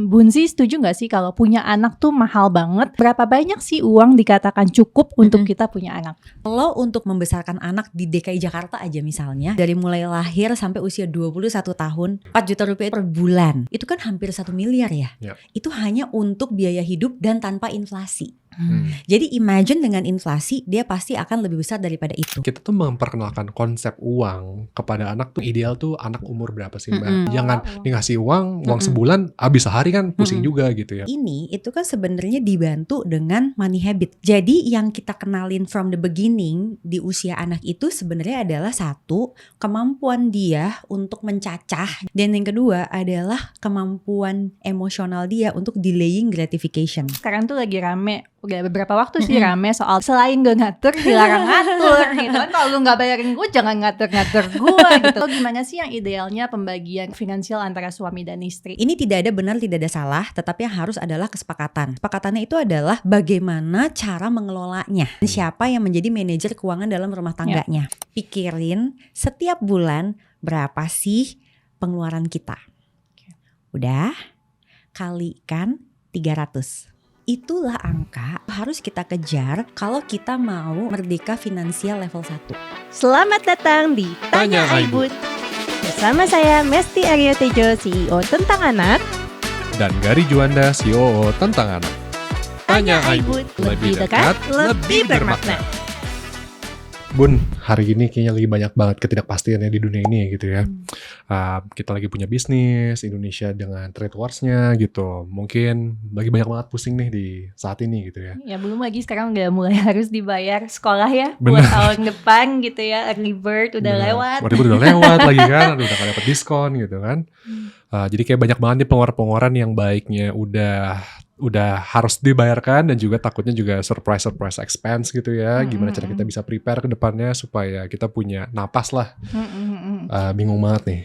Bunzi setuju gak sih kalau punya anak tuh mahal banget? Berapa banyak sih uang dikatakan cukup untuk kita punya anak? Kalau untuk membesarkan anak di DKI Jakarta aja misalnya, dari mulai lahir sampai usia 21 tahun, 4 juta rupiah per bulan, itu kan hampir 1 miliar ya. Itu hanya untuk biaya hidup dan tanpa inflasi. Jadi imagine dengan inflasi dia pasti akan lebih besar daripada itu. Kita tuh memperkenalkan konsep uang kepada anak tuh ideal tuh anak umur berapa sih Mbak? Jangan dikasih uang sebulan habis sehari kan pusing juga gitu ya. Ini itu kan sebenarnya dibantu dengan money habit. Jadi yang kita kenalin from the beginning di usia anak itu sebenarnya adalah satu, kemampuan dia untuk mencacah, dan yang kedua adalah kemampuan emosional dia untuk delaying gratification. Sekarang tuh lagi rame, udah beberapa waktu sih rame soal selain gak ngatur dilarang ngatur gitu kan. Kalau lu gak bayarin gue jangan ngatur-ngatur gue gitu. Gimana sih yang idealnya pembagian finansial antara suami dan istri? Ini tidak ada benar, tidak ada salah, tetapi yang harus adalah kesepakatan. Kesepakatannya itu adalah bagaimana cara mengelolanya. Siapa yang menjadi manajer keuangan dalam rumah tangganya. Pikirin setiap bulan berapa sih pengeluaran kita. Udah, kalikan 300. Itulah angka harus kita kejar kalau kita mau merdeka finansial level 1. Selamat datang di Tanya Aibud. Bersama saya Mesti Arya Tejo, CEO Tentang Anak, dan Gary Juanda, COO Tentang Anak. Tanya Aibud, lebih dekat, lebih bermakna. Bun, hari ini kayaknya lagi banyak banget ketidakpastiannya di dunia ini gitu ya. Kita lagi punya bisnis, Indonesia dengan trade wars-nya gitu. Mungkin lagi banyak banget pusing nih di saat ini gitu ya. Ya belum lagi sekarang udah mulai harus dibayar sekolah ya. Buat tahun depan gitu ya, early bird udah lewat. Udah lewat lagi kan, udah gak dapet diskon gitu kan. Jadi kayak banyak banget nih pengeluaran-pengeluaran yang baiknya udah harus dibayarkan dan juga takutnya juga surprise expense gitu ya. Gimana cara kita bisa prepare ke depannya supaya kita punya napas lah. Bingung banget nih.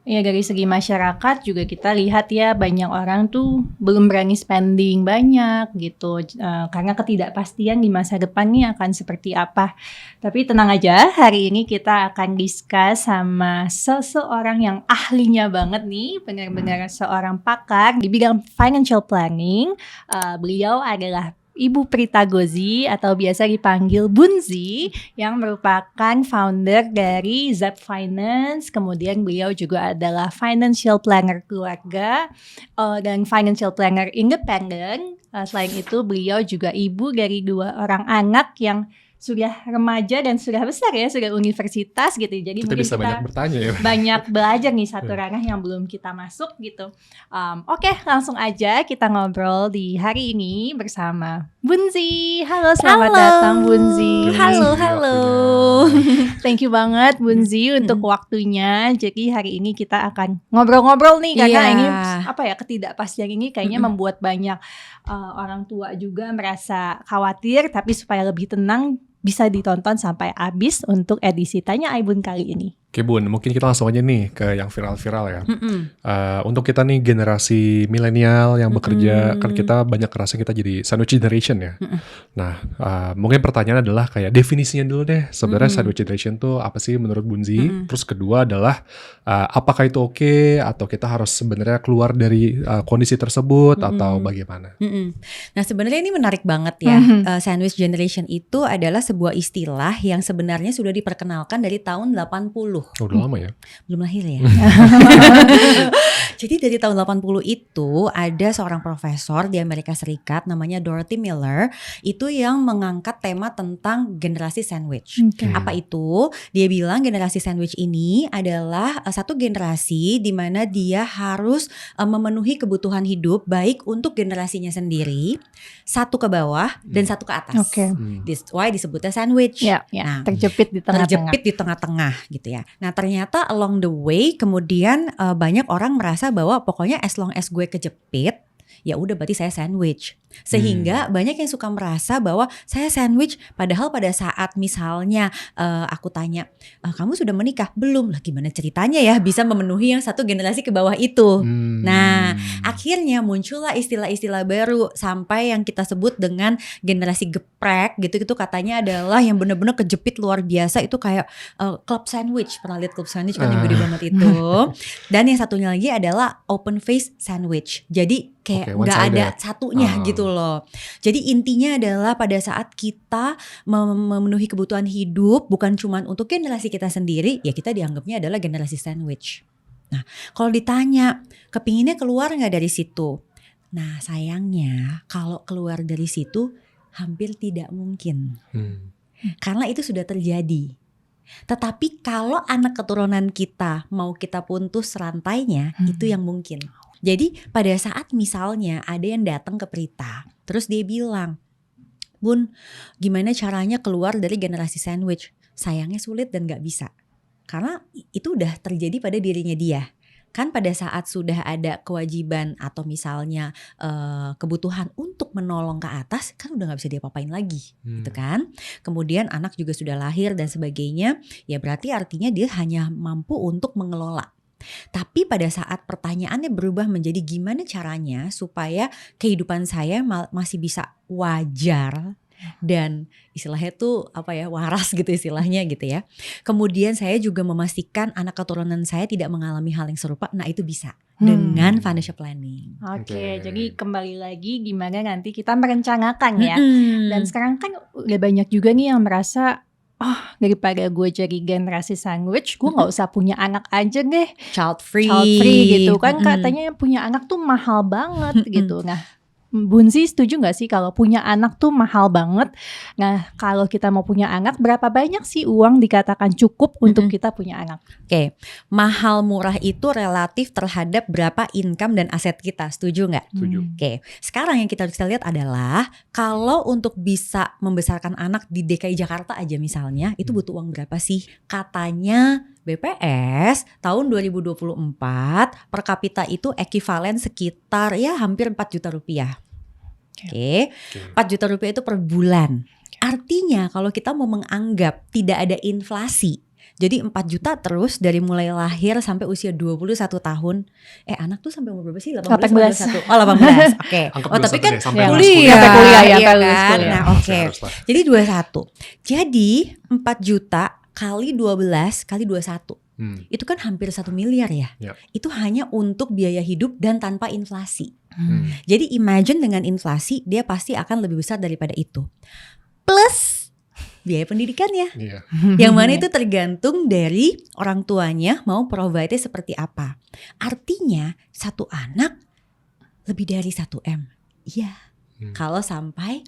Ya dari segi masyarakat juga kita lihat ya banyak orang tuh belum berani spending banyak gitu karena ketidakpastian di masa depan nih akan seperti apa. Tapi tenang aja, hari ini kita akan discuss sama seseorang yang ahlinya banget nih, benar-benar seorang pakar di bidang financial planning. Beliau adalah Ibu Prita Gozi atau biasa dipanggil Bunzi, yang merupakan founder dari Zep Finance. Kemudian beliau juga adalah financial planner keluarga dan financial planner independen. Selain itu beliau juga ibu dari 2 orang anak yang sudah remaja dan sudah besar ya, sudah universitas gitu. Jadi kita mungkin bisa banyak bertanya ya. Banyak belajar nih satu ranah yang belum kita masuk gitu. Oke, langsung aja kita ngobrol di hari ini bersama Bunzi. Halo, selamat datang Bunzi. Halo. Thank you banget Bunzi untuk waktunya. Jadi hari ini kita akan ngobrol-ngobrol nih karena ini ketidakpastian ini kayaknya membuat banyak orang tua juga merasa khawatir, tapi supaya lebih tenang bisa ditonton sampai habis untuk edisi Tanya Aibun kali ini. Oke Bun, mungkin kita langsung aja nih ke yang viral-viral ya. Untuk kita nih generasi milenial yang bekerja, kan kita banyak kerasa kita jadi sandwich generation ya. Nah, mungkin pertanyaan adalah kayak definisinya dulu deh. Sebenarnya sandwich generation tuh apa sih menurut Bunzi? Terus kedua adalah apakah itu oke atau kita harus sebenarnya keluar dari kondisi tersebut atau bagaimana? Nah sebenarnya ini menarik banget ya. Sandwich generation itu adalah sebuah istilah yang sebenarnya sudah diperkenalkan dari tahun 80. Udah lama ya? Belum lahir ya. Jadi dari tahun 80 itu ada seorang profesor di Amerika Serikat namanya Dorothy Miller, itu yang mengangkat tema tentang generasi sandwich. Apa itu? Dia bilang generasi sandwich ini adalah satu generasi di mana dia harus memenuhi kebutuhan hidup baik untuk generasinya sendiri, satu ke bawah dan satu ke atas. This why disebutnya sandwich. Nah, terjepit di tengah-tengah gitu ya. Nah ternyata along the way kemudian banyak orang merasa bahwa pokoknya as long as gue kejepit, ya udah berarti saya sandwich. Sehingga banyak yang suka merasa bahwa saya sandwich, padahal pada saat misalnya aku tanya, kamu sudah menikah? Belum. Lah gimana ceritanya ya bisa memenuhi yang satu generasi ke bawah itu? Nah, akhirnya muncullah istilah-istilah baru sampai yang kita sebut dengan generasi geprek gitu katanya adalah yang benar-benar kejepit luar biasa, itu kayak club sandwich. Pernah lihat club sandwich kan yang gede banget itu. Dan yang satunya lagi adalah open face sandwich. Jadi kayak nggak ada satunya gitu loh. Jadi intinya adalah pada saat kita memenuhi kebutuhan hidup bukan cuma untuk generasi kita sendiri, ya kita dianggapnya adalah generasi sandwich. Nah, kalau ditanya kepinginnya keluar nggak dari situ? Nah, sayangnya kalau keluar dari situ hampir tidak mungkin. Karena itu sudah terjadi. Tetapi kalau anak keturunan kita mau kita putus rantainya, itu yang mungkin. Jadi pada saat misalnya ada yang datang ke Prita, terus dia bilang, Bun, gimana caranya keluar dari generasi sandwich? Sayangnya sulit dan gak bisa. Karena itu udah terjadi pada dirinya dia. Kan pada saat sudah ada kewajiban atau misalnya kebutuhan untuk menolong ke atas, kan udah gak bisa diapa-apain lagi, gitu kan. Kemudian anak juga sudah lahir dan sebagainya, ya berarti artinya dia hanya mampu untuk mengelola. Tapi pada saat pertanyaannya berubah menjadi gimana caranya supaya kehidupan saya masih bisa wajar dan istilahnya tuh waras gitu istilahnya gitu ya. Kemudian saya juga memastikan anak keturunan saya tidak mengalami hal yang serupa. Nah itu bisa dengan financial planning. Oke, jadi kembali lagi gimana nanti kita merencanakan ya. Dan sekarang kan udah banyak juga nih yang merasa, daripada gue jadi generasi sandwich, gue gak usah punya anak aja deh. Child free gitu kan, katanya punya anak tuh mahal banget gitu. Nah, Bunzi setuju gak sih kalau punya anak tuh mahal banget? Nah, kalau kita mau punya anak, berapa banyak sih uang dikatakan cukup untuk kita punya anak? Oke, mahal murah itu relatif terhadap berapa income dan aset kita, setuju gak? Setuju. Oke, sekarang yang kita lihat adalah kalau untuk bisa membesarkan anak di DKI Jakarta aja misalnya, itu butuh uang berapa sih? Katanya BPS tahun 2024 per kapita itu ekivalen sekitar ya hampir 4 juta rupiah. Oke, 4 juta rupiah itu per bulan. Artinya kalau kita mau menganggap tidak ada inflasi, jadi 4 juta terus dari mulai lahir sampai usia 21 tahun. Anak tuh sampai umur berapa sih? 18. Oh 18, oke. Tapi kan kuliah ya kan. Nah oke, jadi 21. Jadi 4 juta kali 12 kali 21. Itu kan hampir 1 miliar ya. Itu hanya untuk biaya hidup dan tanpa inflasi. Jadi imagine dengan inflasi dia pasti akan lebih besar daripada itu. Plus biaya pendidikannya. Yang mana itu tergantung dari orang tuanya mau provide seperti apa. Artinya satu anak lebih dari 1M. Iya. Kalau sampai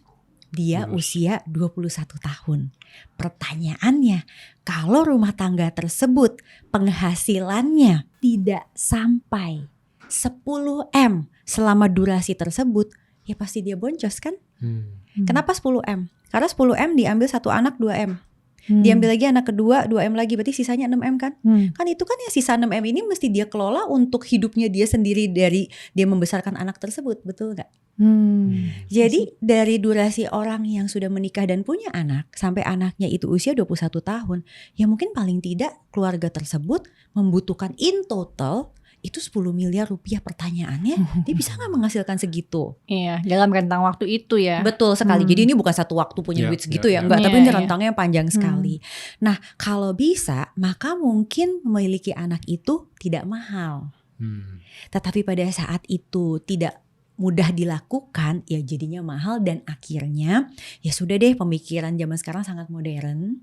dia usia 21 tahun. Pertanyaannya, kalau rumah tangga tersebut penghasilannya tidak sampai 10M selama durasi tersebut, ya pasti dia boncos kan? Kenapa 10M? Karena 10M diambil satu anak 2M. Diambil lagi anak kedua 2M lagi, berarti sisanya 6M kan? Kan itu kan ya sisa 6M ini mesti dia kelola untuk hidupnya dia sendiri dari dia membesarkan anak tersebut, betul gak? Jadi dari durasi orang yang sudah menikah dan punya anak sampai anaknya itu usia 21 tahun, ya mungkin paling tidak keluarga tersebut membutuhkan in total itu 10 miliar rupiah. Pertanyaannya, dia bisa gak menghasilkan segitu? Iya, dalam rentang waktu itu ya. Betul sekali. Jadi ini bukan satu waktu punya duit segitu ya, enggak, tapi ini rentangnya panjang sekali. Nah, kalau bisa, maka mungkin memiliki anak itu tidak mahal. Tetapi pada saat itu tidak mudah dilakukan, ya jadinya mahal dan akhirnya ya sudah deh, pemikiran zaman sekarang sangat modern.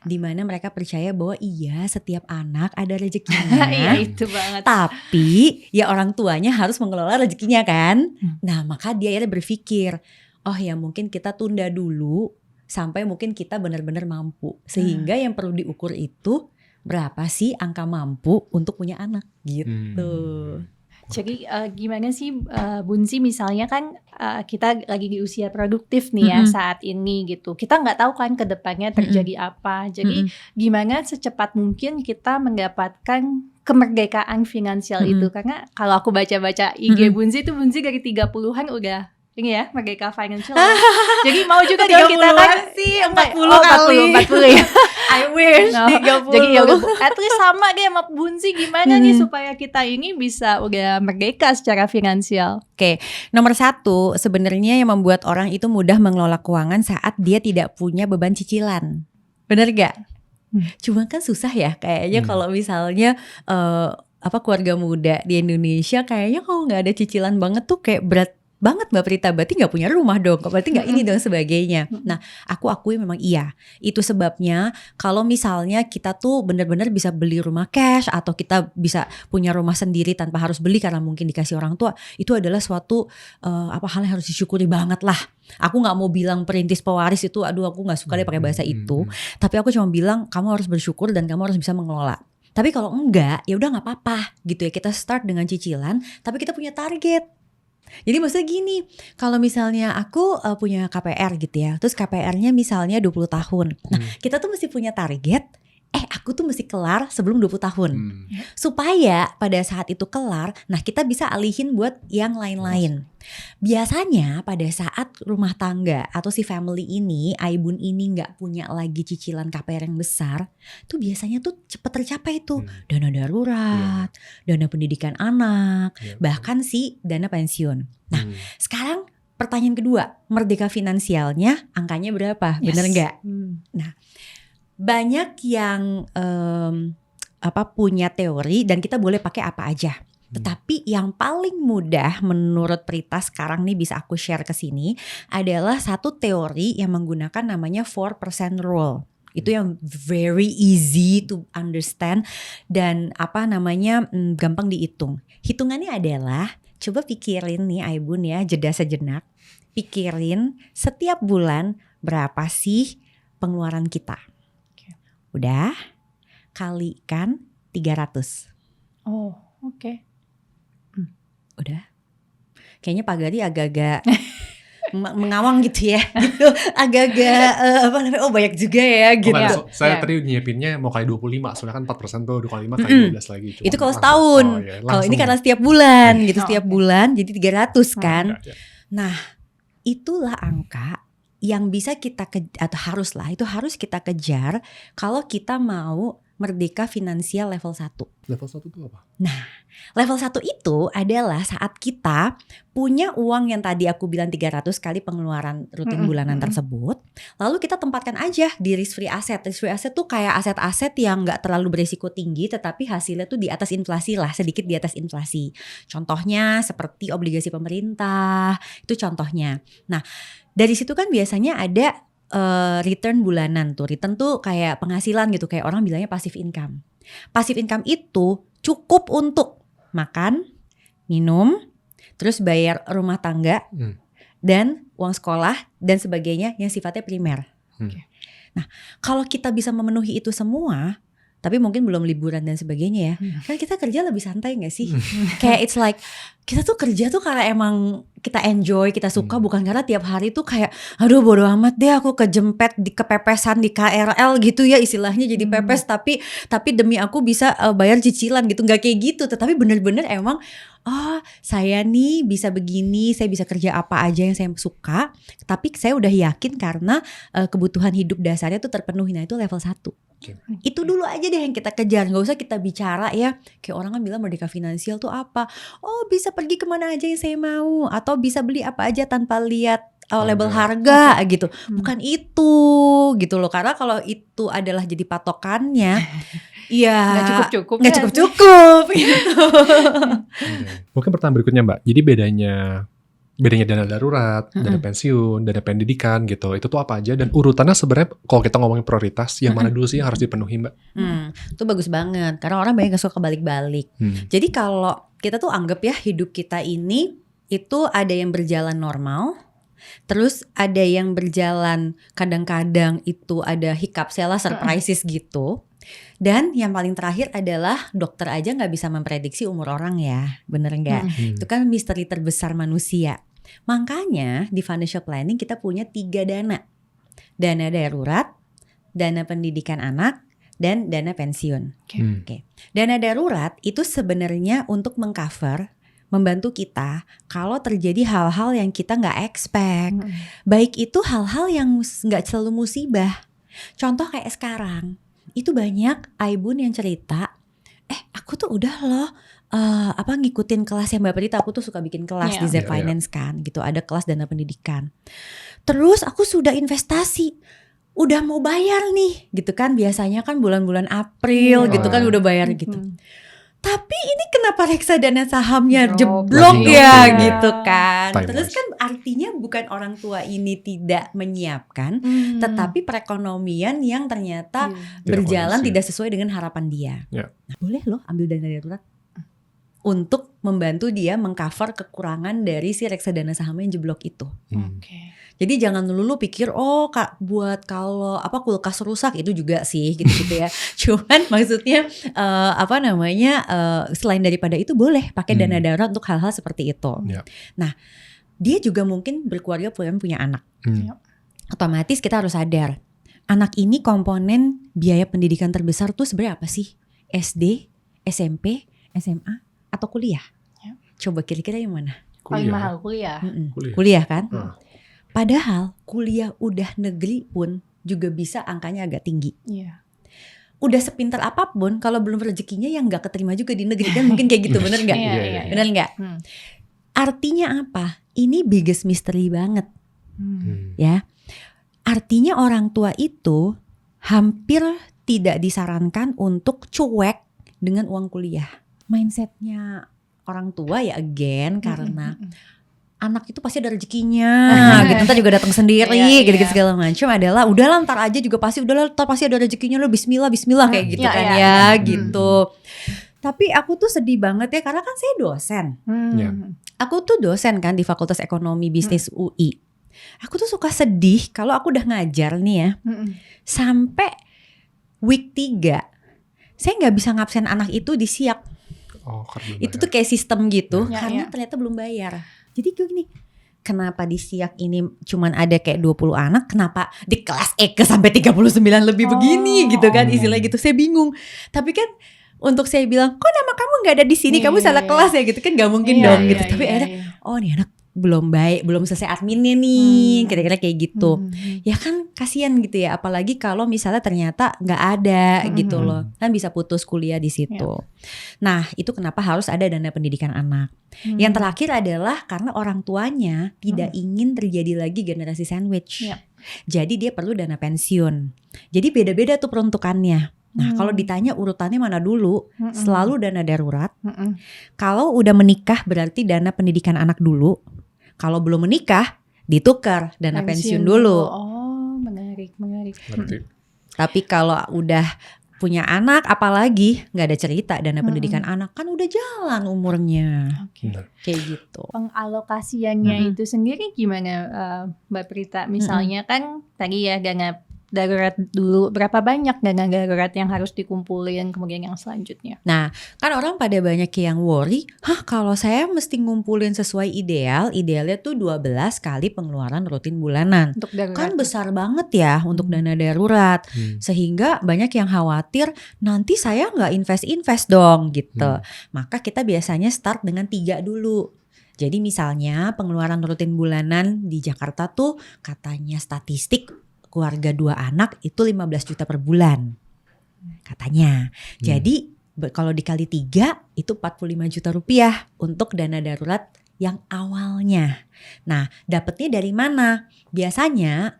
Di mana mereka percaya bahwa iya setiap anak ada rezekinya. Iya itu banget. Tapi ya orang tuanya harus mengelola rezekinya kan. Nah maka dia akhirnya berpikir, oh ya mungkin kita tunda dulu sampai mungkin kita benar-benar mampu. Sehingga yang perlu diukur itu berapa sih angka mampu untuk punya anak gitu. Jadi gimana sih Bunzi, misalnya kan kita lagi di usia produktif nih ya saat ini gitu. Kita nggak tahu kan ke depannya terjadi apa. Jadi gimana secepat mungkin kita mendapatkan kemerdekaan finansial itu. Karena kalau aku baca-baca IG Bunzi itu Bunzi dari 30-an udah ini ya, merdeka financial. Jadi mau juga dong kita kan sih 40 40 ya. I wish No, 30. jadi ya udah, at least sama deh sama Bunzi gimana nih supaya kita ini bisa udah merdeka secara finansial. Oke, nomor 1 sebenarnya yang membuat orang itu mudah mengelola keuangan saat dia tidak punya beban cicilan. Bener gak? Cuma kan susah ya kayaknya kalau misalnya keluarga muda di Indonesia kayaknya kalau nggak ada cicilan banget tuh kayak berat banget Mbak Prita, berarti gak punya rumah dong, berarti gak ini dong sebagainya. Nah aku akui memang iya, itu sebabnya kalau misalnya kita tuh benar-benar bisa beli rumah cash atau kita bisa punya rumah sendiri tanpa harus beli karena mungkin dikasih orang tua, itu adalah suatu hal yang harus disyukuri banget lah. Aku gak mau bilang perintis pewaris itu, aduh aku gak suka deh pakai bahasa itu, tapi aku cuma bilang kamu harus bersyukur dan kamu harus bisa mengelola. Tapi kalau enggak, ya udah nggak apa-apa gitu ya, kita start dengan cicilan, tapi kita punya target. Jadi maksudnya gini, kalau misalnya aku punya KPR gitu ya, terus KPR-nya misalnya 20 tahun. Nah kita tuh mesti punya target, aku tuh mesti kelar sebelum 20 tahun. Supaya pada saat itu kelar, nah kita bisa alihin buat yang lain-lain. Biasanya pada saat rumah tangga atau si family ini, Aibun ini gak punya lagi cicilan KPR yang besar, tuh biasanya tuh cepet tercapai tuh. Dana darurat, dana pendidikan anak, bahkan si dana pensiun. Nah sekarang pertanyaan kedua, merdeka finansialnya angkanya berapa? Bener gak? Nah banyak yang punya teori dan kita boleh pakai apa aja. Tetapi yang paling mudah menurut Prita sekarang nih bisa aku share ke sini adalah satu teori yang menggunakan namanya 4% rule. Itu yang very easy to understand dan gampang dihitung. Hitungannya adalah coba pikirin nih Aibun ya, jeda sejenak. Pikirin setiap bulan berapa sih pengeluaran kita. Udah, kalikan 300. Oh, oke. Udah. Kayaknya Pak Gari agak-agak mengawang gitu ya. Gitu. Agak-agak banyak juga ya gitu. Saya tadi nyiapinnya mau kali 25, soalnya kan 4% tuh, 2 kali 5 kali 12 lagi. Itu kalau setahun. Kalau ini karena setiap bulan gitu, setiap bulan jadi 300 kan. Nah, itulah angka yang bisa kita harus kita kejar kalau kita mau merdeka finansial level 1. Level 1 itu apa? Nah, level 1 itu adalah saat kita punya uang yang tadi aku bilang 300 kali pengeluaran rutin bulanan tersebut, lalu kita tempatkan aja di risk free asset. Risk free asset tuh kayak aset-aset yang gak terlalu berisiko tinggi tetapi hasilnya tuh di atas inflasi lah, sedikit di atas inflasi. Contohnya seperti obligasi pemerintah, itu contohnya. Nah, dari situ kan biasanya ada return bulanan tuh. Return tuh kayak penghasilan gitu, kayak orang bilangnya passive income. Passive income itu cukup untuk makan, minum, terus bayar rumah tangga, dan uang sekolah dan sebagainya yang sifatnya primer. Nah, kalau kita bisa memenuhi itu semua, tapi mungkin belum liburan dan sebagainya ya, kan kita kerja lebih santai gak sih? Kayak it's like kita tuh kerja tuh karena emang kita enjoy, kita suka, bukan karena tiap hari tuh kayak aduh bodo amat deh aku kejempet kepepesan di KRL gitu ya, istilahnya jadi pepes tapi demi aku bisa bayar cicilan gitu, gak kayak gitu. Tetapi bener-bener emang saya nih bisa begini, saya bisa kerja apa aja yang saya suka, tapi saya udah yakin karena kebutuhan hidup dasarnya tuh terpenuhi. Nah itu level 1. Itu dulu aja deh yang kita kejar, gak usah kita bicara ya kayak orang kan bilang merdeka finansial tuh apa, bisa pergi kemana aja yang saya mau, atau bisa beli apa aja tanpa lihat label harga gitu. Bukan itu gitu loh, karena kalau itu adalah jadi patokannya ya nggak cukup gitu. Mungkin pertanyaan berikutnya Mbak, jadi bedanya dana darurat, dana pensiun, dana pendidikan gitu, itu tuh apa aja dan urutannya sebenarnya kalau kita ngomongin prioritas yang mana dulu sih yang harus dipenuhi Mbak? Itu bagus banget karena orang banyak suka kebalik-balik. Jadi kalau kita tuh anggap ya hidup kita ini itu ada yang berjalan normal, terus ada yang berjalan kadang-kadang itu ada hiccup, surprises gitu. Dan yang paling terakhir adalah dokter aja gak bisa memprediksi umur orang ya, bener gak? Itu kan misteri terbesar manusia. Makanya di financial planning kita punya 3 dana. Dana darurat, dana pendidikan anak, dan dana pensiun. Oke. Oke. Dana darurat itu sebenarnya untuk mengcover, membantu kita kalau terjadi hal-hal yang kita nggak expect. Baik itu hal-hal yang nggak selalu musibah. Contoh kayak sekarang, itu banyak Aibun yang cerita, aku tuh udah loh ngikutin kelas yang Mbak Prita, aku tuh suka bikin kelas di Iya, iya. Finance kan, gitu. Ada kelas dana pendidikan. Terus aku sudah investasi, udah mau bayar nih, gitu kan. Biasanya kan bulan-bulan April Iya. gitu kan udah bayar gitu. Tapi ini kenapa reksadana sahamnya Drop jeblok lagi. ya Iya. gitu kan. Time Terus wise. kan artinya bukan orang tua ini tidak menyiapkan, tetapi perekonomian yang ternyata Tidak berjalan kondusif. tidak sesuai dengan harapan dia. Ya. Nah, boleh loh ambil dana darurat untuk membantu dia mengcover kekurangan dari si reksadana saham yang jeblok itu. Oke. Jadi jangan dulu pikir buat kalau kulkas rusak itu juga sih gitu-gitu ya. Cuman maksudnya selain daripada itu boleh pakai dana darurat untuk hal-hal seperti itu. Ya. Nah, dia juga mungkin berkeluarga punya anak. Otomatis kita harus sadar, anak ini komponen biaya pendidikan terbesar tuh sebenarnya apa sih? SD, SMP, SMA, atau kuliah? Ya. Coba kira-kira yang mana? Paling mahal kuliah. Kuliah kan? Padahal kuliah udah negeri pun juga bisa angkanya agak tinggi. Iya. Udah sepintar apapun, kalau belum rezekinya yang nggak keterima juga di negeri kan mungkin kayak gitu, bener nggak? Iya. Bener nggak? Artinya apa? Ini biggest mystery banget, ya. Artinya orang tua itu hampir tidak disarankan untuk cuek dengan uang kuliah. Mindsetnya orang tua ya karena anak itu pasti ada rezekinya, gitu. Ntar juga datang sendiri, Iya, gitu-gitu iya. segala macam. Adalah udahlah ntar aja juga pasti ntar pasti ada rezekinya lo, Bismillah kayak gitu Iya, kan iya. ya, gitu. Tapi aku tuh sedih banget ya karena kan saya dosen. Ya. Aku tuh dosen kan di Fakultas Ekonomi Bisnis UI. Aku tuh suka sedih kalau aku udah ngajar nih ya, sampai week 3 saya nggak bisa ngabsen anak itu di SIAK. Karena Itu tuh kayak sistem gitu, Ya, karena ya. ternyata belum bayar. Jadi gue gini, kenapa di SIAK ini cuman ada kayak 20 anak, kenapa di kelas EKE sampai 39 lebih begini gitu kan, istilahnya gitu. Saya bingung. Tapi kan untuk saya bilang, kok nama kamu nggak ada di sini, kamu salah kelas ya gitu kan, nggak mungkin dong gitu. Tapi akhirnya, nih anak belum baik, belum selesai adminnya nih, kira-kira kayak gitu. Ya kan kasihan gitu ya, apalagi kalau misalnya ternyata nggak ada gitu loh, kan bisa putus kuliah di situ. Nah itu kenapa harus ada dana pendidikan anak. Yang terakhir adalah karena orang tuanya tidak ingin terjadi lagi generasi sandwich. Jadi dia perlu dana pensiun. Jadi beda-beda tuh peruntukannya. Nah kalau ditanya urutannya mana dulu, selalu dana darurat. Kalau udah menikah berarti dana pendidikan anak dulu. Kalau belum menikah ditukar dana pensiun dulu. Oh, menarik. Berarti. Tapi kalau udah punya anak, apalagi nggak ada cerita dana pendidikan anak, kan udah jalan umurnya. Benar. Kayak gitu. Pengalokasiannya itu sendiri gimana, Mbak Prita? Misalnya kan tadi ya dana darurat dulu, berapa banyak dana darurat yang harus dikumpulin kemudian yang selanjutnya? Nah, kan orang pada banyak yang worry, kalau saya mesti ngumpulin sesuai idealnya tuh 12 kali pengeluaran rutin bulanan. Untuk darurat. Kan besar banget ya untuk dana darurat. Sehingga banyak yang khawatir nanti saya nggak invest dong gitu. Maka kita biasanya start dengan 3 dulu. Jadi misalnya pengeluaran rutin bulanan di Jakarta tuh katanya statistik keluarga 2 anak itu 15 juta per bulan katanya. Jadi kalau dikali 3 itu 45 juta rupiah untuk dana darurat yang awalnya. Nah dapetnya dari mana? Biasanya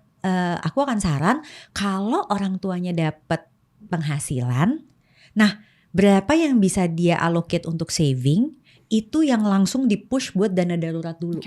aku akan saran kalau orang tuanya dapat penghasilan, nah berapa yang bisa dia allocate untuk saving, itu yang langsung di-push buat dana darurat dulu.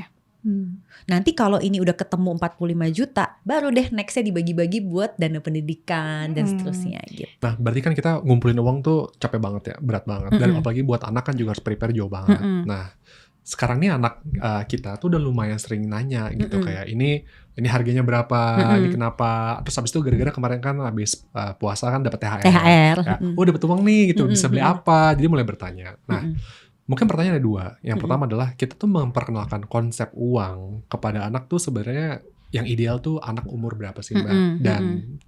Nanti kalau ini udah ketemu 45 juta, baru deh nextnya dibagi-bagi buat dana pendidikan dan seterusnya gitu. Nah, berarti kan kita ngumpulin uang tuh capek banget ya, berat banget. Dan apalagi buat anak kan juga harus prepare jauh banget. Nah, sekarang nih anak kita tuh udah lumayan sering nanya gitu, kayak ini harganya berapa, ini kenapa. Terus habis itu gara-gara kemarin kan habis puasa kan dapat THR. Ya, dapat uang nih gitu, bisa beli apa. Jadi mulai bertanya. Nah, mungkin pertanyaan ada 2. Yang pertama adalah kita tuh memperkenalkan konsep uang kepada anak tuh sebenarnya yang ideal tuh anak umur berapa sih Mbak? Dan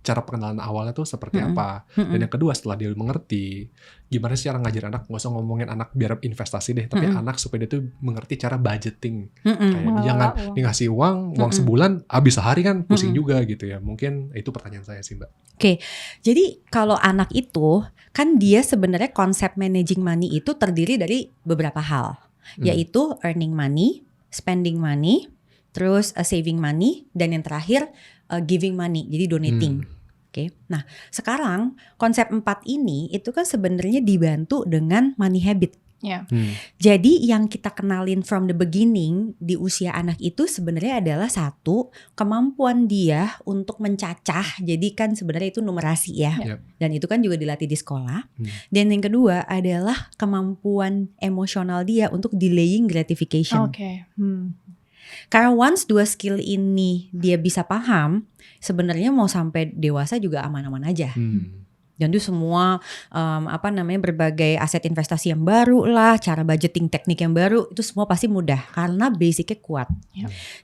cara pengenalan awalnya tuh seperti apa? Dan yang kedua setelah dia mengerti, gimana sih cara ngajar anak? Nggak usah ngomongin anak biar investasi deh, tapi anak supaya dia tuh mengerti cara budgeting. Kayak jangan dikasih uang sebulan, habis sehari kan pusing juga gitu ya. Mungkin itu pertanyaan saya sih Mbak. Oke, jadi kalau anak itu kan dia sebenarnya konsep managing money itu terdiri dari beberapa hal, yaitu earning money, spending money, terus saving money, dan yang terakhir giving money, jadi donating. Oke. Nah, sekarang konsep 4 ini itu kan sebenarnya dibantu dengan money habit. Jadi yang kita kenalin from the beginning di usia anak itu sebenarnya adalah satu, kemampuan dia untuk mencacah. Jadi kan sebenarnya itu numerasi ya. Dan itu kan juga dilatih di sekolah. Dan yang kedua adalah kemampuan emosional dia untuk delaying gratification. Karena once 2 skill ini dia bisa paham, sebenarnya mau sampai dewasa juga aman-aman aja. Dan itu semua berbagai aset investasi yang baru lah, cara budgeting teknik yang baru, itu semua pasti mudah karena basicnya kuat.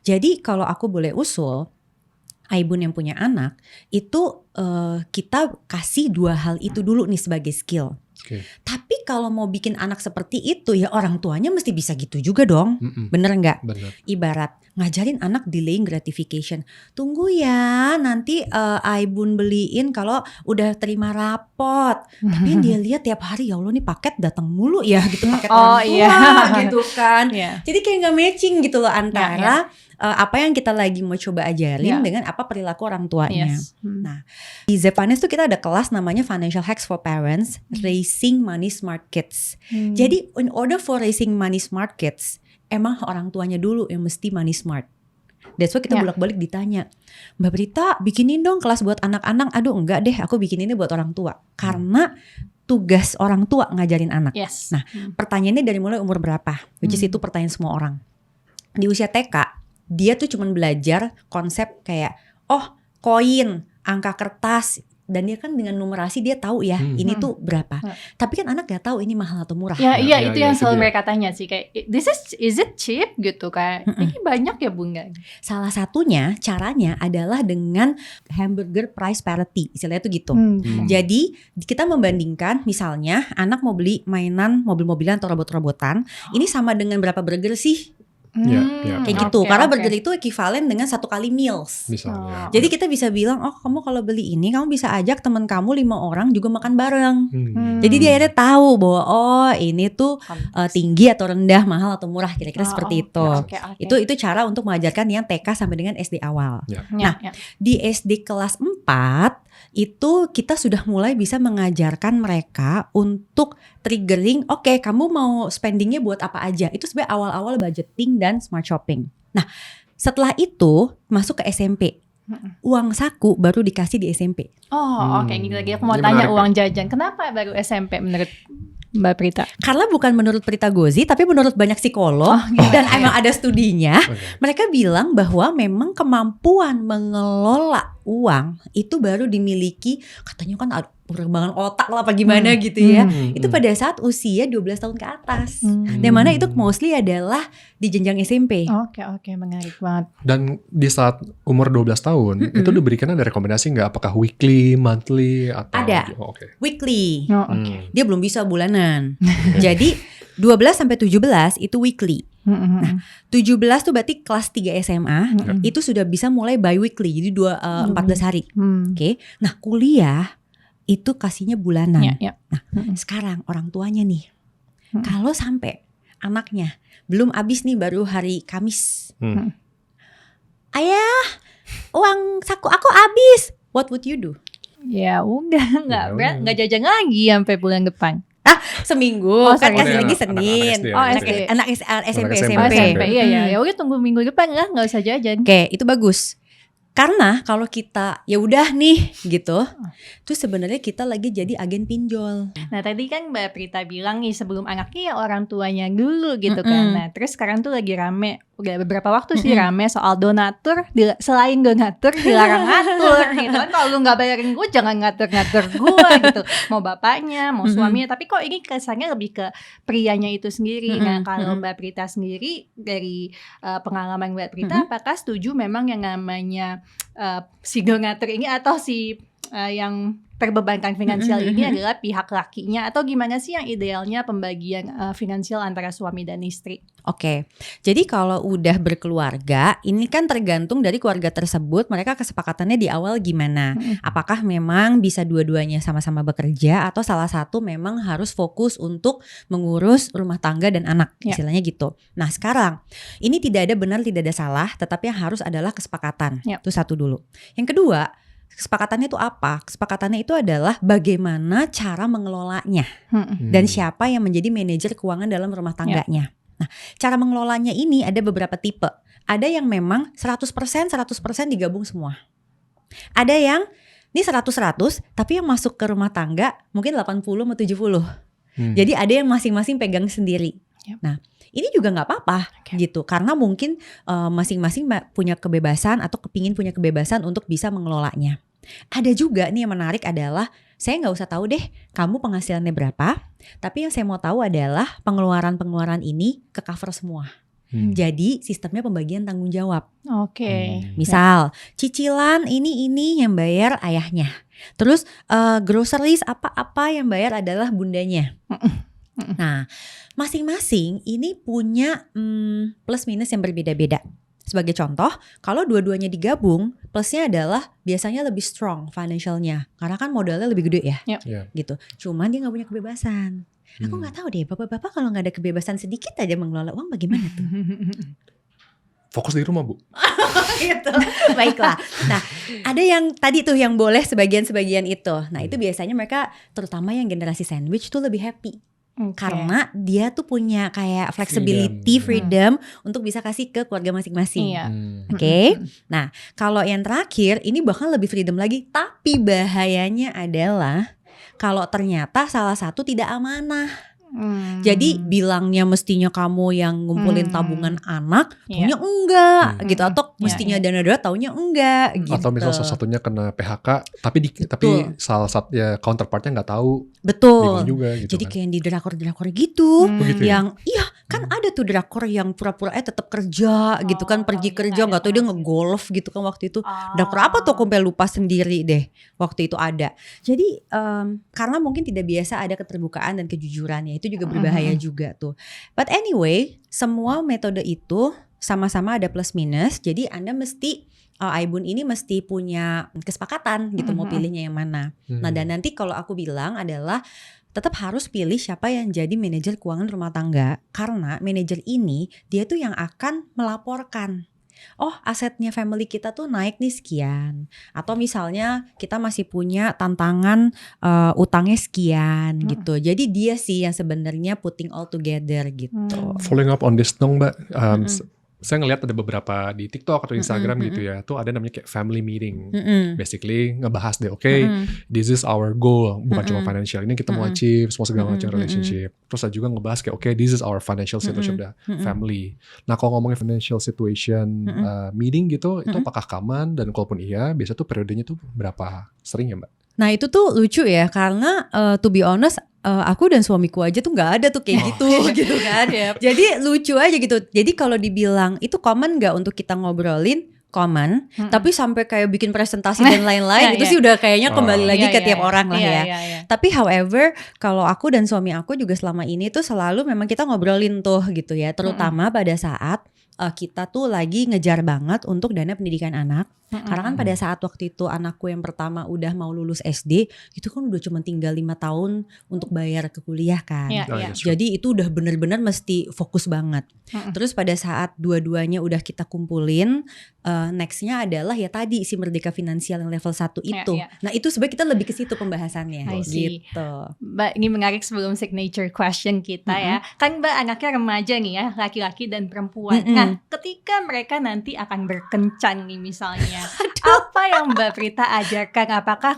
Jadi kalau aku boleh usul, Aibun yang punya anak itu kita kasih 2 hal itu dulu nih sebagai skill. Tapi kalau mau bikin anak seperti itu ya orang tuanya mesti bisa gitu juga dong. Bener nggak? Ibarat ngajarin anak delaying gratification. Tunggu ya nanti Aibun beliin kalau udah terima rapot. Tapi dia lihat tiap hari ya Allah nih paket datang mulu ya gitu, paket orang tua gitu kan. Jadi kayak nggak matching gitu loh antara apa yang kita lagi mau coba ajarin dengan apa perilaku orang tuanya. Nah, di Zepanes tuh kita ada kelas namanya Financial Hacks for Parents, Raising Money Smart Kids. Jadi in order for raising money smart kids, emang orang tuanya dulu yang mesti money smart. That's why kita bolak-balik ditanya, Mbak Prita bikinin dong kelas buat anak-anak. Aduh enggak deh, aku bikin ini buat orang tua. Karena tugas orang tua ngajarin anak. Nah, pertanyaannya dari mulai umur berapa? Which is itu pertanyaan semua orang. Di usia TK, dia tuh cuma belajar konsep kayak koin, angka kertas, dan dia kan dengan numerasi dia tahu ya ini tuh berapa. Tapi kan anak gak tahu ini mahal atau murah. Itu yang selalu mereka tanya sih, kayak is it cheap gitu kan. Ini banyak ya Bunga. Salah satunya caranya adalah dengan hamburger price parity, istilahnya tuh gitu. Jadi kita membandingkan misalnya anak mau beli mainan mobil-mobilan atau robot-robotan, ini sama dengan berapa burger sih? Kayak gitu, karena burger itu ekivalen dengan 1 kali meals. Jadi kita bisa bilang, kamu kalau beli ini kamu bisa ajak teman kamu 5 orang juga makan bareng. Jadi dia akhirnya tahu bahwa ini tuh tinggi atau rendah, mahal atau murah, kira-kira seperti itu. Itu cara untuk mengajarkan yang TK sampai dengan SD awal. Nah, di SD kelas 4 itu kita sudah mulai bisa mengajarkan mereka untuk triggering, kamu mau spendingnya buat apa aja. Itu sebenarnya awal-awal budgeting dan smart shopping. Nah, setelah itu masuk ke SMP. Uang saku baru dikasih di SMP. Ini lagi aku mau tanya uang jajan. Kenapa baru SMP menurut Mbak Prita? Karena bukan menurut Prita Gozi, tapi menurut banyak psikolog dan emang ada studinya. Mereka bilang bahwa memang kemampuan mengelola uang itu baru dimiliki, katanya kan perkembangan otak lah apa gimana gitu ya. Itu pada saat usia 12 tahun ke atas. Dan mana itu mostly adalah di jenjang SMP. Oke, menarik banget. Dan di saat umur 12 tahun itu diberikan ada rekomendasi nggak? Apakah weekly, monthly atau ada? Weekly. Dia belum bisa bulanan. Jadi 12 sampai 17 itu weekly. Nah, 17 tuh berarti kelas 3 SMA, itu sudah bisa mulai bi-weekly, jadi 14 hari. Oke. Nah, kuliah itu kasihnya bulanan. Nah, sekarang orang tuanya nih, kalau sampai anaknya belum habis nih baru hari Kamis, ayah, uang saku aku habis, what would you do? Ya udah, nggak jajan lagi sampai bulan depan. Seminggu kan kasih lagi Senin. Anak SMP. Iya. Ya udah tunggu minggu depan lah, nggak usah jajan. Oke, itu bagus. Karena kalau kita ya udah nih gitu, tuh sebenarnya kita lagi jadi agen pinjol. Nah tadi kan Mbak Prita bilang nih sebelum anaknya ya orang tuanya dulu gitu kan. Nah terus sekarang tuh lagi rame udah beberapa waktu sih rame soal donatur, selain donatur dilarang ngatur gitu kan. Kalau lu nggak bayarin gue jangan ngatur-ngatur gue gitu, mau bapaknya mau suaminya. Tapi kok ini kesannya lebih ke prianya itu sendiri. Nah kalau Mbak Prita sendiri dari pengalaman Mbak Prita, apakah setuju memang yang namanya si donatur ini atau si yang terbebankan finansial ini adalah pihak lakinya, atau gimana sih yang idealnya pembagian finansial antara suami dan istri? Oke, jadi kalau udah berkeluarga, ini kan tergantung dari keluarga tersebut, mereka kesepakatannya di awal gimana. Apakah memang bisa dua-duanya sama-sama bekerja, atau salah satu memang harus fokus untuk mengurus rumah tangga dan anak, istilahnya gitu. Nah sekarang, ini tidak ada benar, tidak ada salah, tetapi yang harus adalah kesepakatan. Itu satu dulu. Yang kedua, kesepakatannya itu apa? Kesepakatannya itu adalah bagaimana cara mengelolanya dan siapa yang menjadi manajer keuangan dalam rumah tangganya. Nah, cara mengelolanya ini ada beberapa tipe. Ada yang memang 100% digabung semua. Ada yang ini 100% tapi yang masuk ke rumah tangga mungkin 80 atau 70. Jadi ada yang masing-masing pegang sendiri. Nah, ini juga nggak apa-apa gitu, karena mungkin masing-masing punya kebebasan atau kepingin punya kebebasan untuk bisa mengelolanya. Ada juga nih yang menarik adalah saya nggak usah tahu deh kamu penghasilannya berapa, tapi yang saya mau tahu adalah pengeluaran ini ke cover semua. Jadi sistemnya pembagian tanggung jawab. Misal cicilan ini yang bayar ayahnya, terus groceries apa yang bayar adalah bundanya. Nah, masing-masing ini punya plus minus yang berbeda-beda. Sebagai contoh, kalau dua-duanya digabung, plusnya adalah biasanya lebih strong financialnya, karena kan modalnya lebih gede ya, gitu. Cuman dia nggak punya kebebasan. Aku nggak tahu deh, bapak-bapak kalau nggak ada kebebasan sedikit aja mengelola uang, bagaimana tuh? Fokus di rumah, Bu. Gitu. Baiklah. Nah, ada yang tadi tuh yang boleh sebagian-sebagian itu. Nah, itu biasanya mereka, terutama yang generasi sandwich tuh lebih happy. Karena dia tuh punya kayak flexibility, freedom untuk bisa kasih ke keluarga masing-masing. Oke. Nah, kalau yang terakhir ini bahkan lebih freedom lagi, tapi bahayanya adalah kalau ternyata salah satu tidak amanah. Jadi bilangnya mestinya kamu yang ngumpulin tabungan anak, taunya enggak gitu, atau mestinya dana-dana taunya enggak gitu. Atau misal salah satunya kena PHK, tapi salah satu ya counterpartnya nggak tahu. Betul. Bingung juga gitu. Jadi kayak di drakor-drakor gitu, yang iya kan ada tuh drakor yang pura-pura tetap kerja gitu kan, pergi kerja nggak tahu dia ngegolf gitu kan waktu itu. Drakor apa tuh, aku sampai lupa sendiri deh waktu itu ada. Jadi karena mungkin tidak biasa ada keterbukaan dan kejujurannya, itu juga berbahaya juga tuh. But anyway, semua metode itu sama-sama ada plus minus. Jadi Anda mesti Aibun ini mesti punya kesepakatan gitu mau pilihnya yang mana. Nah, dan nanti kalau aku bilang adalah tetap harus pilih siapa yang jadi manajer keuangan rumah tangga, karena manajer ini dia tuh yang akan melaporkan. Oh, asetnya family kita tuh naik nih sekian, atau misalnya kita masih punya tantangan utangnya sekian gitu. Jadi dia sih yang sebenarnya putting all together gitu. Following up on this dong, Mbak. Saya ngelihat ada beberapa di TikTok atau Instagram gitu ya, tuh ada namanya kayak family meeting. Basically ngebahas deh, this is our goal, bukan cuma financial, ini kita mau achieve semua segala macam relationship. Terus ada juga ngebahas kayak this is our financial situation of the family. Nah, kalau ngomongin financial situation meeting gitu, itu apakah common, dan kalaupun iya, biasa tuh periodenya tuh berapa sering ya, Mbak? Nah, itu tuh lucu ya, karena to be honest, aku dan suamiku aja tuh nggak ada tuh kayak gitu kan. Jadi lucu aja gitu. Jadi kalau dibilang itu common nggak untuk kita ngobrolin, common. Tapi sampai kayak bikin presentasi dan lain-lain itu sih udah kayaknya kembali lagi ke tiap orang lah ya. Tapi however, kalau aku dan suami aku juga selama ini tuh selalu memang kita ngobrolin tuh gitu ya. Terutama pada saat kita tuh lagi ngejar banget untuk dana pendidikan anak. Karena kan pada saat waktu itu anakku yang pertama udah mau lulus SD, itu kan udah cuma tinggal 5 tahun untuk bayar ke kuliah kan. Jadi itu udah bener-bener mesti fokus banget. Terus pada saat dua-duanya udah kita kumpulin, nextnya adalah ya tadi si merdeka finansial yang level 1 itu. Nah, itu sebenarnya kita lebih ke situ pembahasannya gitu. Mbak, ini menarik sebelum signature question kita ya. Kan Mbak anaknya remaja nih ya, laki-laki dan perempuan. Nah, ketika mereka nanti akan berkencan nih misalnya, apa yang Mbak Prita ajarkan? Apakah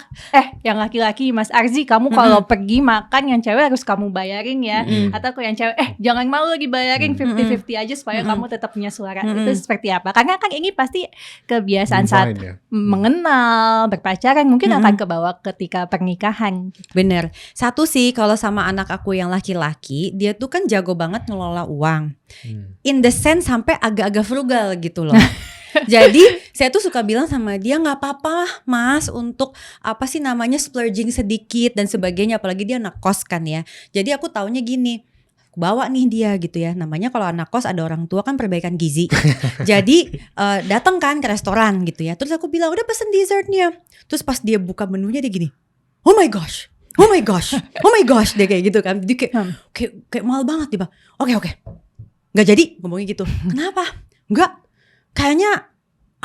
yang laki-laki Mas Arzi, kamu kalau pergi makan yang cewek harus kamu bayarin ya, atau kalau yang cewek jangan malu dibayarin 50-50 aja supaya kamu tetap punya suara. Itu seperti apa? Karena kan ini pasti kebiasaan saat mengenal, berpacaran, mungkin akan kebawa ketika pernikahan. Bener. Satu sih, kalau sama anak aku yang laki-laki, dia tuh kan jago banget ngelola uang. In the sense sampai agak-agak frugal gitu loh. Jadi saya tuh suka bilang sama dia, nggak apa-apa Mas untuk apa sih namanya splurging sedikit dan sebagainya, apalagi dia anak kos kan ya. Jadi aku taunya gini, aku bawa nih dia gitu ya, namanya kalau anak kos ada orang tua kan perbaikan gizi. Jadi datang kan ke restoran gitu ya, terus aku bilang udah pesen dessertnya, terus pas dia buka menunya dia gini, oh my gosh, dia kayak gitu kan, dia kayak mahal banget dia bang. Oke, nggak jadi ngomongnya gitu. Kenapa? Nggak. Kayaknya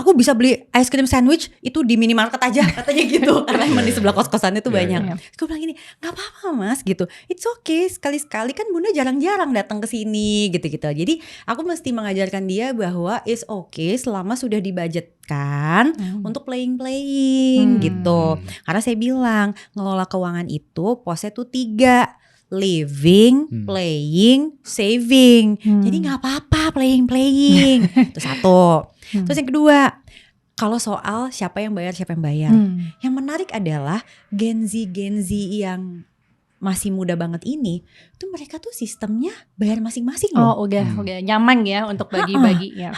aku bisa beli ice cream sandwich itu di minimarket aja katanya gitu, karena emang di sebelah kos-kosannya tuh banyak. Aku bilang gini, nggak apa-apa Mas gitu, it's okay, sekali-sekali kan Bunda jarang-jarang datang ke sini gitu-gitu. Jadi aku mesti mengajarkan dia bahwa it's okay selama sudah dibudgetkan untuk playing gitu. Karena saya bilang ngelola keuangan itu posnya tuh 3. Living, playing, saving. Jadi gak apa-apa playing. Itu satu. Terus yang kedua, kalau soal siapa yang bayar. Yang menarik adalah Gen Z yang masih muda banget ini, tuh mereka tuh sistemnya bayar masing-masing loh. Oh udah nyaman ya untuk bagi-bagi ya.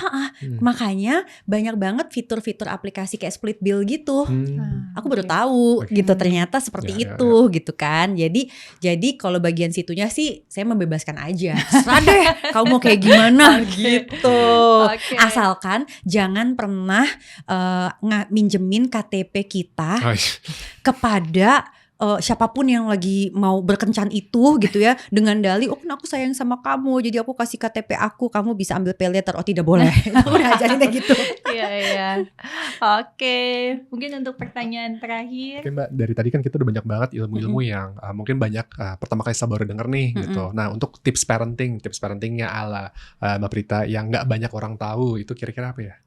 Makanya banyak banget fitur-fitur aplikasi kayak split bill gitu. Aku baru tahu gitu, ternyata seperti itu gitu kan. Jadi kalau bagian situnya sih saya membebaskan aja. Serah deh kamu mau kayak gimana gitu. Asalkan jangan pernah minjemin KTP kita kepada siapapun yang lagi mau berkencan itu gitu ya, dengan dalih kan aku sayang sama kamu jadi aku kasih KTP aku, kamu bisa ambil pay later. Oh tidak boleh. Aku udah ajarin kayak gitu. Iya. Oke, mungkin untuk pertanyaan terakhir. Oke Mbak, dari tadi kan kita udah banyak banget ilmu-ilmu yang mungkin banyak pertama kali saya baru denger nih gitu. Nah untuk tips parentingnya ala Mbak Prita yang nggak banyak orang tahu itu kira-kira apa ya?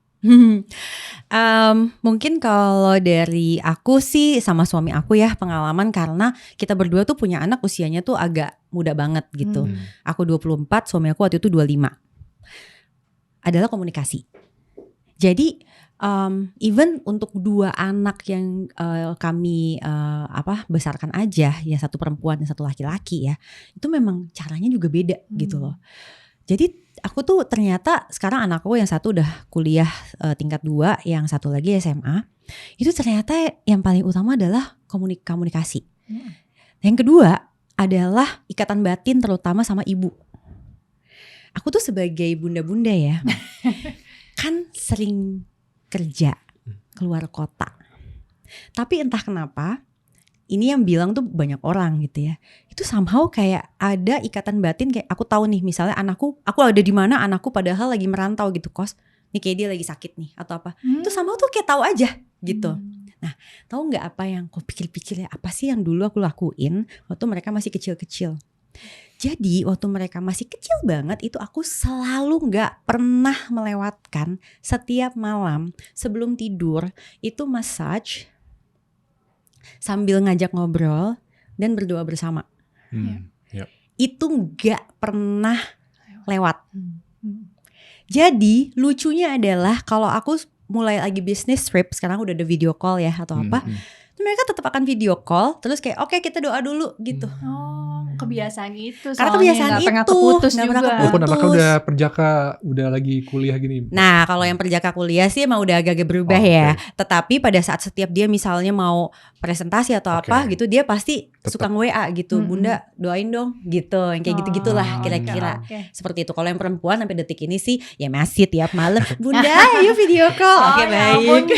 Mungkin kalau dari aku sih sama suami aku ya pengalaman, karena kita berdua tuh punya anak usianya tuh agak muda banget gitu. Aku 24, suami aku waktu itu 25. Adalah komunikasi. Jadi even untuk 2 anak yang kami besarkan aja, ya satu perempuan dan satu laki-laki ya, itu memang caranya juga beda gitu loh. Jadi aku tuh ternyata sekarang anakku yang satu udah kuliah tingkat 2, yang satu lagi SMA. Itu ternyata yang paling utama adalah komunikasi. Yang kedua adalah ikatan batin, terutama sama ibu. Aku tuh sebagai bunda-bunda ya, kan sering kerja keluar kota. Tapi entah kenapa, ini yang bilang tuh banyak orang gitu ya. Itu somehow kayak ada ikatan batin, kayak aku tahu nih misalnya aku ada di mana, anakku padahal lagi merantau gitu kos. Nih kayak dia lagi sakit nih atau apa. Itu somehow tuh kayak tahu aja gitu. Nah, tahu nggak apa yang aku pikir-pikir ya, apa sih yang dulu aku lakuin waktu mereka masih kecil-kecil. Jadi waktu mereka masih kecil banget itu aku selalu nggak pernah melewatkan setiap malam sebelum tidur itu massage sambil ngajak ngobrol dan berdoa bersama. Itu nggak pernah lewat. Jadi lucunya adalah kalau aku mulai lagi bisnis trip, sekarang udah ada video call ya atau apa, mereka tetap akan video call terus kayak oke, kita doa dulu gitu. Kebiasaan itu soalnya. Karena kebiasaan gak itu pernah keputus gak juga. Walaupun anaknya udah perjaka, udah lagi kuliah gini. Nah kalau yang perjaka kuliah sih emang udah agak-agak berubah ya. Tetapi pada saat setiap dia misalnya mau presentasi atau apa gitu, dia pasti suka nge-WA gitu, Bunda doain dong gitu, yang kayak gitu-gitulah kira-kira. Seperti itu. Kalau yang perempuan sampai detik ini sih ya masih tiap malam, Bunda ayo video call. Oke, baik.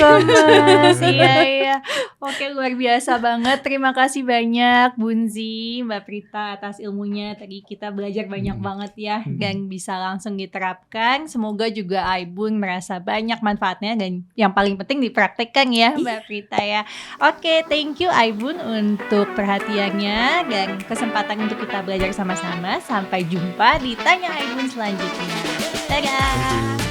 Iya. Oke, luar biasa banget. Terima kasih banyak Bunzi, Mbak Prita atas ilmunya. Tadi kita belajar banyak banget ya, dan bisa langsung diterapkan. Semoga juga Aibun merasa banyak manfaatnya dan yang paling penting dipraktekkan ya Mbak Prita ya. Oke, thank you Aibun untuk perhatiannya dan kesempatan untuk kita belajar sama-sama. Sampai jumpa di Tanya Aibun selanjutnya. Dadah.